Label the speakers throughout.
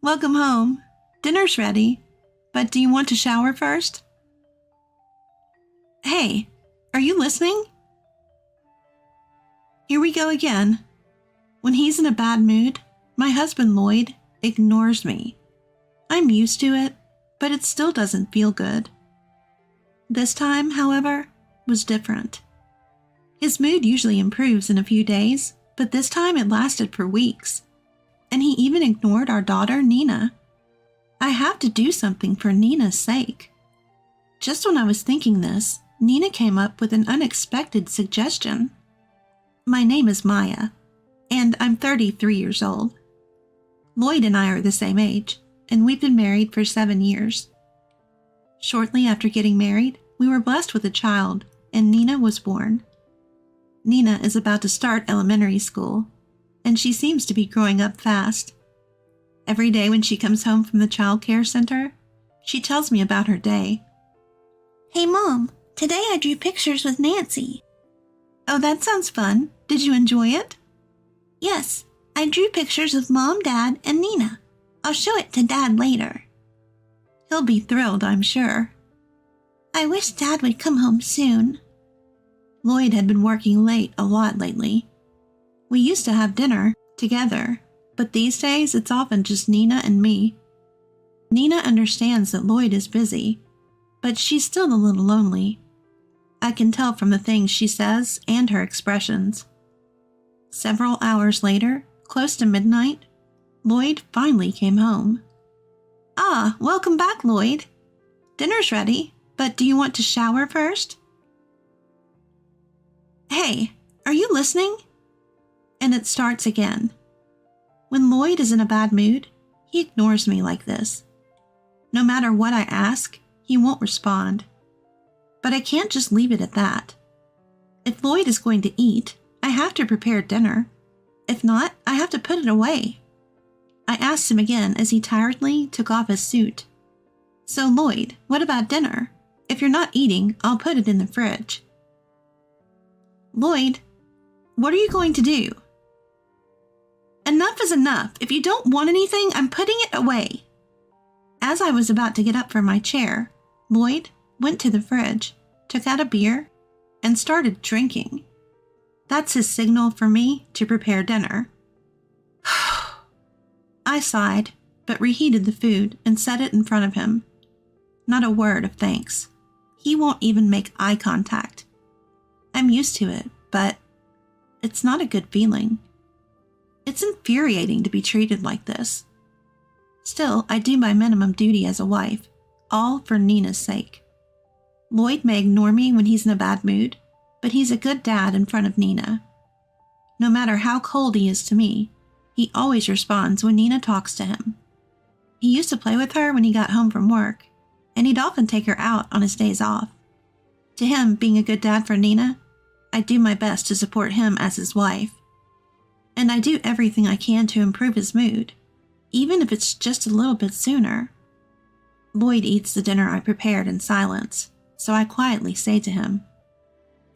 Speaker 1: Welcome home. Dinner's ready, but do you want to shower first? Hey, are you listening? Here we go again. When he's in a bad mood, my husband Lloyd ignores me. I'm used to it, but it still doesn't feel good. This time, however, was different. His mood usually improves in a few days, but this time it lasted for weeks. And he even ignored our daughter, Nina. I have to do something for Nina's sake. Just when I was thinking this, Nina came up with an unexpected suggestion. My name is Maya, and I'm 33 years old. Lloyd and I are the same age, and we've been married for 7 years. Shortly after getting married, we were blessed with a child, and Nina was born. Nina is about to start elementary school, and she seems to be growing up fast. Every day when she comes home from the child care center, she tells me about her day.
Speaker 2: Hey Mom, today I drew pictures with Nancy.
Speaker 1: Oh, that sounds fun. Did you enjoy it?
Speaker 2: Yes, I drew pictures of Mom, Dad, and Nina. I'll show it to Dad later.
Speaker 1: He'll be thrilled, I'm sure.
Speaker 2: I wish Dad would come home soon.
Speaker 1: Lloyd had been working late a lot lately. We used to have dinner together, but these days it's often just Nina and me. Nina understands that Lloyd is busy, but she's still a little lonely. I can tell from the things she says and her expressions. Several hours later, close to midnight, Lloyd finally came home. Ah, welcome back, Lloyd. Dinner's ready, but do you want to shower first? Hey, are you listening? And it starts again. When Lloyd is in a bad mood, he ignores me like this. No matter what I ask, he won't respond. But I can't just leave it at that. If Lloyd is going to eat, I have to prepare dinner. If not, I have to put it away. I asked him again as he tiredly took off his suit. So Lloyd, what about dinner? If you're not eating, I'll put it in the fridge. Lloyd, what are you going to do? Enough is enough. If you don't want anything, I'm putting it away. As I was about to get up from my chair, Lloyd went to the fridge, took out a beer, and started drinking. That's his signal for me to prepare dinner. I sighed, but reheated the food and set it in front of him. Not a word of thanks. He won't even make eye contact. I'm used to it, but it's not a good feeling. It's infuriating to be treated like this. Still, I do my minimum duty as a wife, all for Nina's sake. Lloyd may ignore me when he's in a bad mood, but he's a good dad in front of Nina. No matter how cold he is to me, he always responds when Nina talks to him. He used to play with her when he got home from work, and he'd often take her out on his days off. To him, being a good dad for Nina, I do my best to support him as his wife. And I do everything I can to improve his mood, even if it's just a little bit sooner. Lloyd eats the dinner I prepared in silence, so I quietly say to him,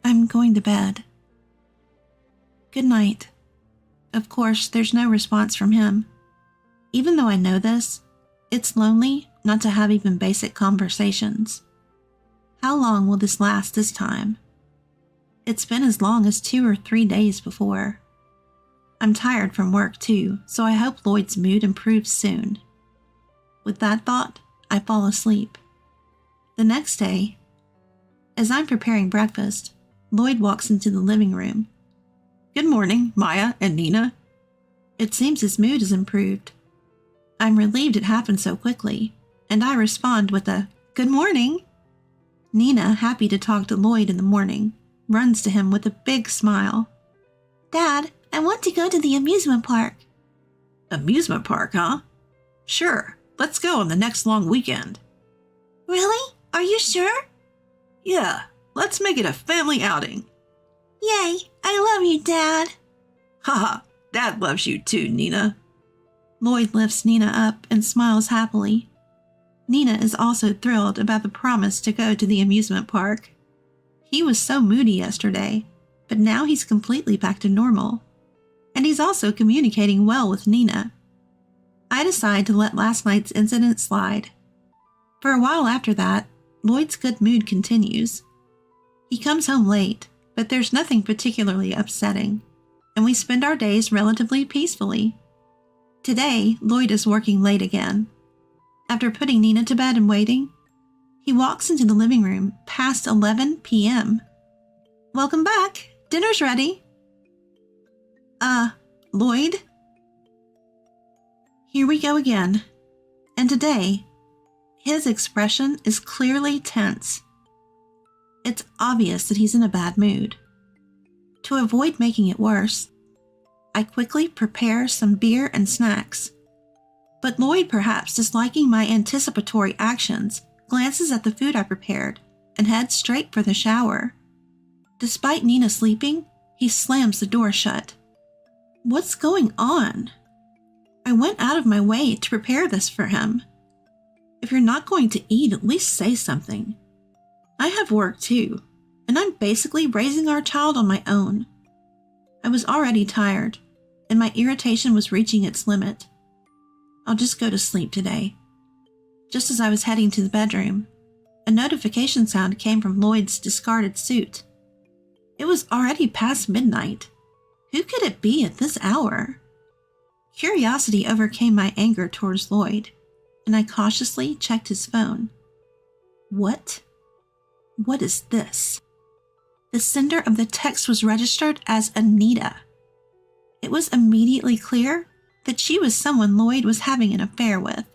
Speaker 1: I'm going to bed. Good night. Of course, there's no response from him. Even though I know this, it's lonely not to have even basic conversations. How long will this last this time? It's been as long as 2 or 3 days before. I'm tired from work too, so I hope Lloyd's mood improves soon. With that thought, I fall asleep. The next day, as I'm preparing breakfast, Lloyd walks into the living room. Good morning, Maya and Nina. It seems his mood has improved. I'm relieved it happened so quickly, and I respond with a, good morning. Nina, happy to talk to Lloyd in the morning, runs to him with a big smile.
Speaker 2: Dad, I want to go to the amusement park.
Speaker 1: Amusement park, huh? Sure, let's go on the next long weekend.
Speaker 2: Really? Are you sure?
Speaker 1: Yeah, let's make it a family outing.
Speaker 2: Yay, I love you, Dad.
Speaker 1: Haha, Dad loves you too, Nina. Lloyd lifts Nina up and smiles happily. Nina is also thrilled about the promise to go to the amusement park. He was so moody yesterday, but now he's completely back to normal. And he's also communicating well with Nina. I decide to let last night's incident slide. For a while after that, Lloyd's good mood continues. He comes home late, but there's nothing particularly upsetting, and we spend our days relatively peacefully. Today, Lloyd is working late again. After putting Nina to bed and waiting, he walks into the living room past 11 p.m. "Welcome back. Dinner's ready." Lloyd? Here we go again. And today, his expression is clearly tense. It's obvious that he's in a bad mood. To avoid making it worse, I quickly prepare some beer and snacks. But Lloyd, perhaps disliking my anticipatory actions, glances at the food I prepared and heads straight for the shower. Despite Nina sleeping, he slams the door shut. What's going on? I went out of my way to prepare this for him. If you're not going to eat, at least say something. I have work too, and I'm basically raising our child on my own. I was already tired, and my irritation was reaching its limit. I'll just go to sleep today. Just as I was heading to the bedroom, a notification sound came from Lloyd's discarded suit. It was already past midnight. Who could it be at this hour? Curiosity overcame my anger towards Lloyd, and I cautiously checked his phone. What is this? The sender of the text was registered as Anita. It was immediately clear that she was someone Lloyd was having an affair with.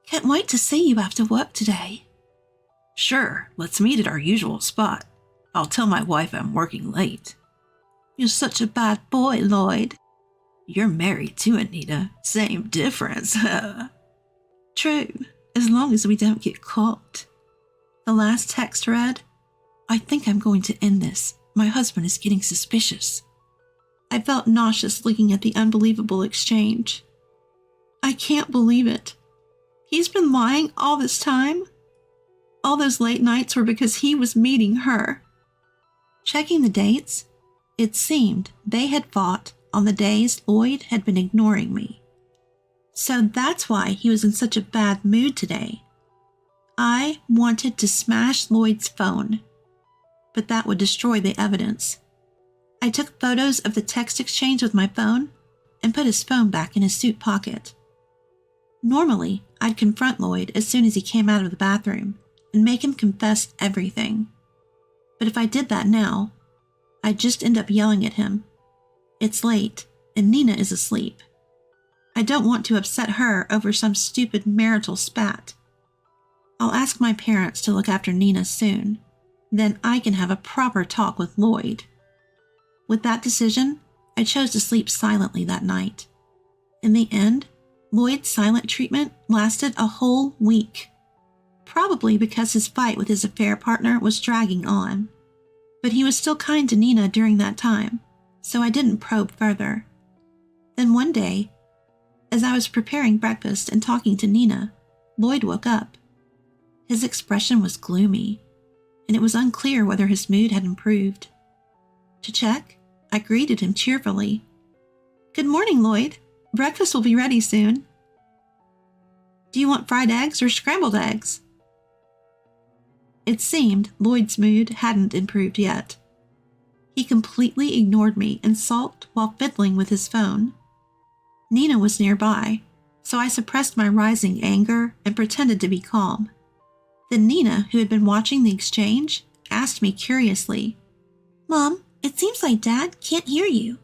Speaker 1: "Can't wait to see you after work today." "Sure, let's meet at our usual spot. I'll tell my wife I'm working late." "You're such a bad boy, Lloyd." "You're married too, Anita. Same difference." "True, as long as we don't get caught." The last text read, "I think I'm going to end this. My husband is getting suspicious." I felt nauseous looking at the unbelievable exchange. I can't believe it. He's been lying all this time? All those late nights were because he was meeting her. Checking the dates, it seemed they had fought on the days Lloyd had been ignoring me. So that's why he was in such a bad mood today. I wanted to smash Lloyd's phone, but that would destroy the evidence. I took photos of the text exchange with my phone and put his phone back in his suit pocket. Normally, I'd confront Lloyd as soon as he came out of the bathroom and make him confess everything. But if I did that now, I'd just end up yelling at him. It's late, and Nina is asleep. I don't want to upset her over some stupid marital spat. I'll ask my parents to look after Nina soon. Then I can have a proper talk with Lloyd. With that decision, I chose to sleep silently that night. In the end, Lloyd's silent treatment lasted a whole week. Probably because his fight with his affair partner was dragging on. But he was still kind to Nina during that time, so I didn't probe further. Then one day, as I was preparing breakfast and talking to Nina, Lloyd woke up. His expression was gloomy, and it was unclear whether his mood had improved. To check, I greeted him cheerfully. "Good morning, Lloyd. Breakfast will be ready soon." "Do you want fried eggs or scrambled eggs?" It seemed Lloyd's mood hadn't improved yet. He completely ignored me and sulked while fiddling with his phone. Nina was nearby, so I suppressed my rising anger and pretended to be calm. Then Nina, who had been watching the exchange, asked me curiously, "Mom, it seems like Dad can't hear you."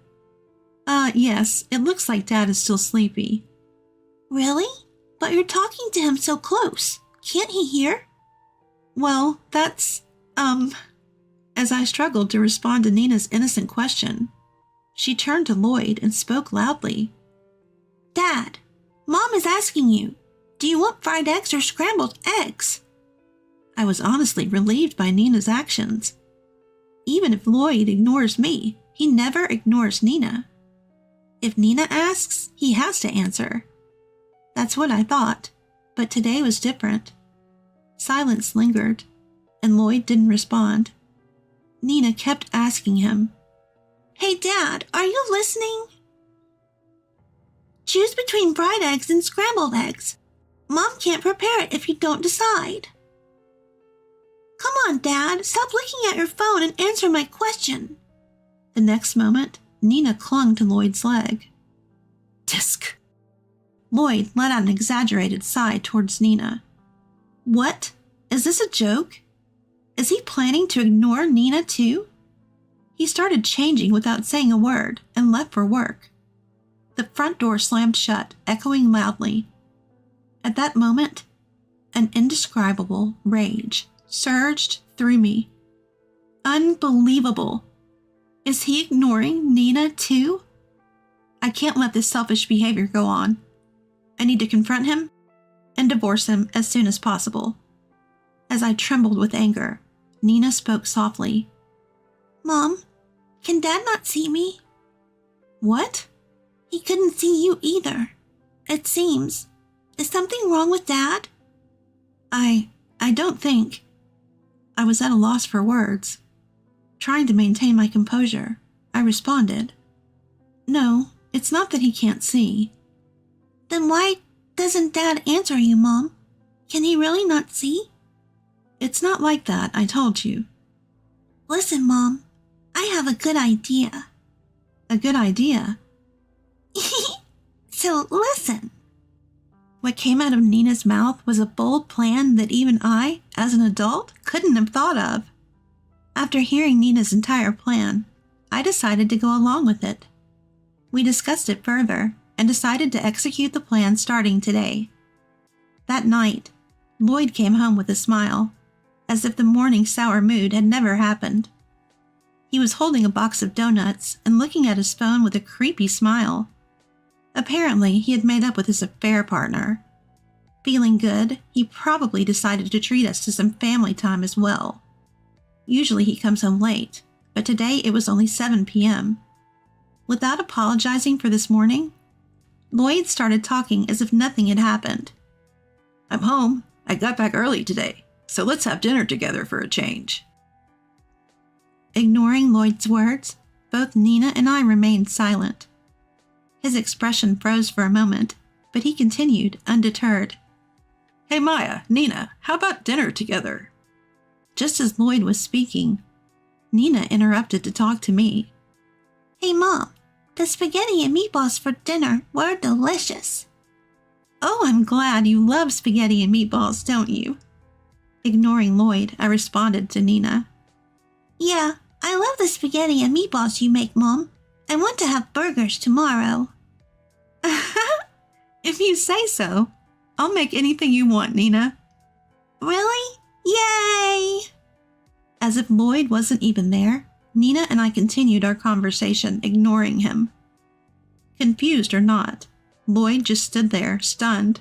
Speaker 1: Yes, it looks like Dad is still sleepy."
Speaker 2: "Really? But you're talking to him so close. Can't he hear?"
Speaker 1: "Well, that's, As I struggled to respond to Nina's innocent question, she turned to Lloyd and spoke loudly.
Speaker 2: "Dad, Mom is asking you, do you want fried eggs or scrambled eggs?"
Speaker 1: I was honestly relieved by Nina's actions. Even if Lloyd ignores me, he never ignores Nina. If Nina asks, he has to answer. That's what I thought, but today was different. Silence lingered, and Lloyd didn't respond. Nina kept asking him,
Speaker 2: "Hey, Dad, are you listening?" Choose between fried eggs and scrambled eggs. Mom can't prepare it if you don't decide. Come on, Dad, stop looking at your phone and answer my question.
Speaker 1: The next moment, Nina clung to Lloyd's leg. Disc. Lloyd let out an exaggerated sigh towards Nina. What? Is this a joke? Is he planning to ignore Nina too? He started changing without saying a word and left for work. The front door slammed shut, echoing loudly. At that moment, an indescribable rage surged through me. Unbelievable. Is he ignoring Nina too? I can't let this selfish behavior go on. I need to confront him and divorce him as soon as possible. As I trembled with anger, Nina spoke softly.
Speaker 2: Mom, can Dad not see me?
Speaker 1: What?
Speaker 2: He couldn't see you either. It seems. Is something wrong with Dad?
Speaker 1: I don't think. I was at a loss for words. Trying to maintain my composure, I responded. No, it's not that he can't see.
Speaker 2: Then why doesn't Dad answer you, Mom? Can he really not see?
Speaker 1: It's not like that, I told you.
Speaker 2: Listen, Mom, I have a good idea.
Speaker 1: A good idea?
Speaker 2: So listen.
Speaker 1: What came out of Nina's mouth was a bold plan that even I, as an adult, couldn't have thought of. After hearing Nina's entire plan, I decided to go along with it. We discussed it further and decided to execute the plan starting today. That night, Lloyd came home with a smile, as if the morning sour mood had never happened. He was holding a box of donuts and looking at his phone with a creepy smile. Apparently, he had made up with his affair partner. Feeling good, he probably decided to treat us to some family time as well. Usually he comes home late, but today it was only 7 p.m. Without apologizing for this morning, Lloyd started talking as if nothing had happened. I'm home. I got back early today, so let's have dinner together for a change. Ignoring Lloyd's words, both Nina and I remained silent. His expression froze for a moment, but he continued, undeterred. Hey Maya, Nina, how about dinner together? Just as Lloyd was speaking, Nina interrupted to talk to me.
Speaker 2: Hey Mom, the spaghetti and meatballs for dinner were delicious.
Speaker 1: Oh, I'm glad you love spaghetti and meatballs, don't you? Ignoring Lloyd, I responded to Nina.
Speaker 2: Yeah, I love the spaghetti and meatballs you make, Mom. I want to have burgers tomorrow.
Speaker 1: If you say so, I'll make anything you want, Nina.
Speaker 2: Really? Yay!
Speaker 1: As if Lloyd wasn't even there, Nina and I continued our conversation, ignoring him. Confused or not, Lloyd just stood there, stunned.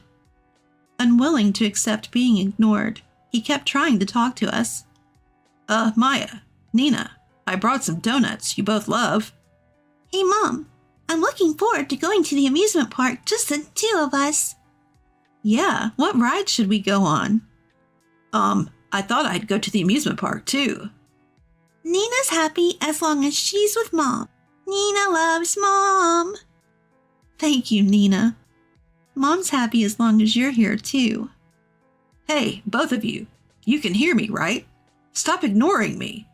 Speaker 1: Unwilling to accept being ignored, he kept trying to talk to us. Maya, Nina, I brought some donuts you both love.
Speaker 2: Hey Mom, I'm looking forward to going to the amusement park, just the two of us.
Speaker 1: Yeah, what ride should we go on? I thought I'd go to the amusement park too.
Speaker 2: Nina's happy as long as she's with Mom. Nina loves Mom.
Speaker 1: Thank you, Nina. Mom's happy as long as you're here too. Hey, both of you. You can hear me, right? Stop ignoring me.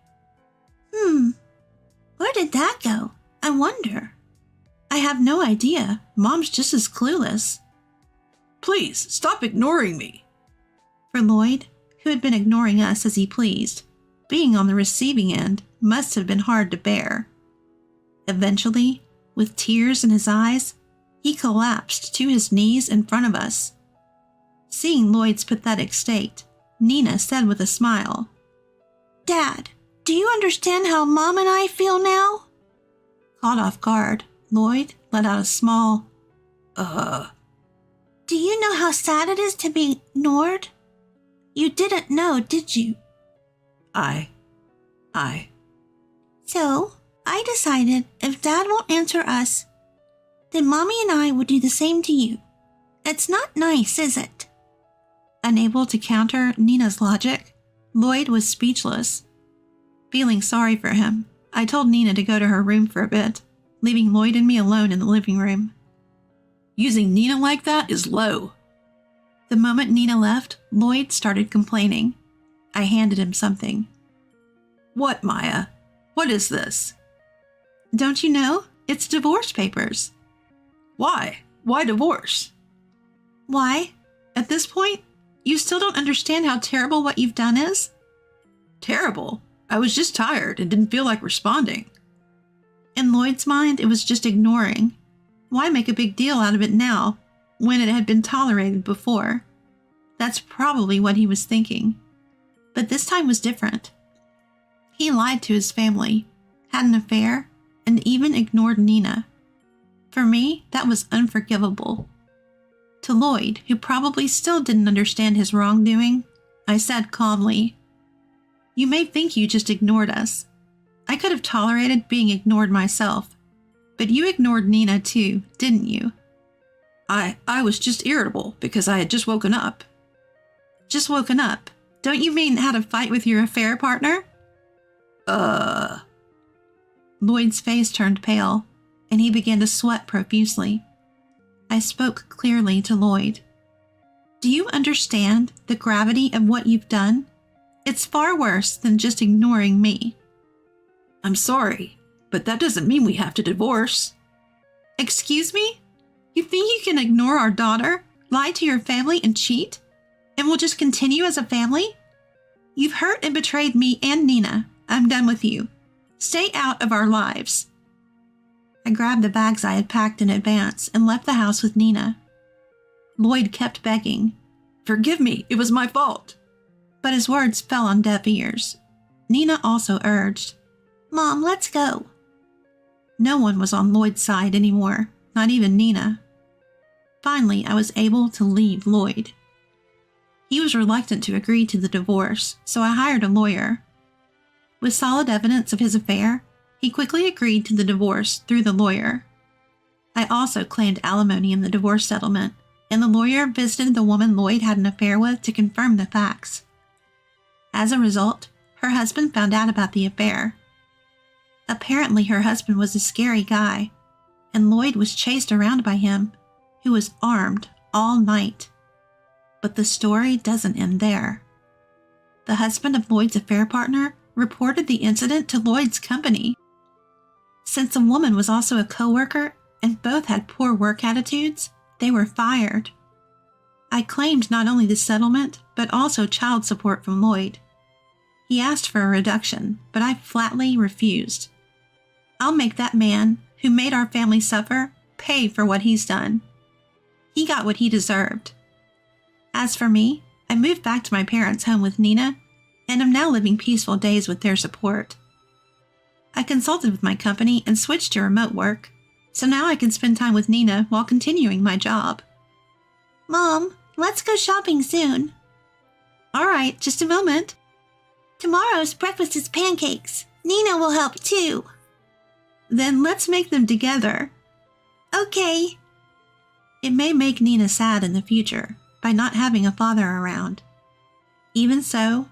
Speaker 2: Where did that go? I wonder.
Speaker 1: I have no idea. Mom's just as clueless. Please, stop ignoring me. For Lloyd, who had been ignoring us as he pleased, being on the receiving end must have been hard to bear. Eventually, with tears in his eyes, he collapsed to his knees in front of us. Seeing Lloyd's pathetic state, Nina said with a smile,
Speaker 2: Dad, do you understand how Mom and I feel now?
Speaker 1: Caught off guard, Lloyd let out a small,
Speaker 2: Do you know how sad it is to be ignored? You didn't know, did you?
Speaker 1: I.
Speaker 2: So, I decided if Dad won't answer us, then Mommy and I would do the same to you. It's not nice, is it?
Speaker 1: Unable to counter Nina's logic, Lloyd was speechless. Feeling sorry for him, I told Nina to go to her room for a bit, leaving Lloyd and me alone in the living room.
Speaker 3: Using Nina like that is low.
Speaker 1: The moment Nina left, Lloyd started complaining. I handed him something.
Speaker 3: What, Maya? What is this?
Speaker 1: Don't you know? It's divorce papers.
Speaker 3: Why? Why divorce?
Speaker 1: Why? At this point, you still don't understand how terrible what you've done is?
Speaker 3: Terrible? I was just tired and didn't feel like responding.
Speaker 1: In Lloyd's mind, it was just ignoring. Why make a big deal out of it now, when it had been tolerated before? That's probably what he was thinking. But this time was different. He lied to his family, had an affair, and even ignored Nina. For me, that was unforgivable. To Lloyd, who probably still didn't understand his wrongdoing, I said calmly, "You may think you just ignored us. I could have tolerated being ignored myself, but you ignored Nina too, didn't you?"
Speaker 3: I was just irritable because I had just woken up.
Speaker 1: Just woken up? Don't you mean had a fight with your affair partner? Lloyd's face turned pale, and he began to sweat profusely. I spoke clearly to Lloyd. "Do you understand the gravity of what you've done? It's far worse than just ignoring me."
Speaker 3: I'm sorry, but that doesn't mean we have to divorce.
Speaker 1: Excuse me? You think you can ignore our daughter, lie to your family, and cheat? And we'll just continue as a family? You've hurt and betrayed me and Nina. I'm done with you. Stay out of our lives. I grabbed the bags I had packed in advance and left the house with Nina. Lloyd kept begging.
Speaker 3: Forgive me, it was my fault.
Speaker 1: But his words fell on deaf ears. Nina also urged,
Speaker 2: Mom, let's go.
Speaker 1: No one was on Lloyd's side anymore, not even Nina. Finally, I was able to leave Lloyd. He was reluctant to agree to the divorce, so I hired a lawyer. With solid evidence of his affair, he quickly agreed to the divorce through the lawyer. I also claimed alimony in the divorce settlement, and the lawyer visited the woman Lloyd had an affair with to confirm the facts. As a result, her husband found out about the affair. Apparently, her husband was a scary guy, and Lloyd was chased around by him, who was armed all night. But the story doesn't end there. The husband of Lloyd's affair partner reported the incident to Lloyd's company. Since the woman was also a coworker and both had poor work attitudes, they were fired. I claimed not only the settlement, but also child support from Lloyd. He asked for a reduction, but I flatly refused. I'll make that man, who made our family suffer, pay for what he's done. He got what he deserved. As for me, I moved back to my parents' home with Nina, and am now living peaceful days with their support. I consulted with my company and switched to remote work, so now I can spend time with Nina while continuing my job.
Speaker 2: Mom, let's go shopping soon.
Speaker 1: All right, just a moment.
Speaker 2: Tomorrow's breakfast is pancakes. Nina will help too.
Speaker 1: Then let's make them together.
Speaker 2: Okay.
Speaker 1: It may make Nina sad in the future by not having a father around. Even so,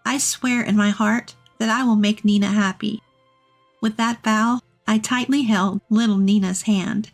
Speaker 1: I swear in my heart that I will make Nina happy. With that vow, I tightly held little Nina's hand.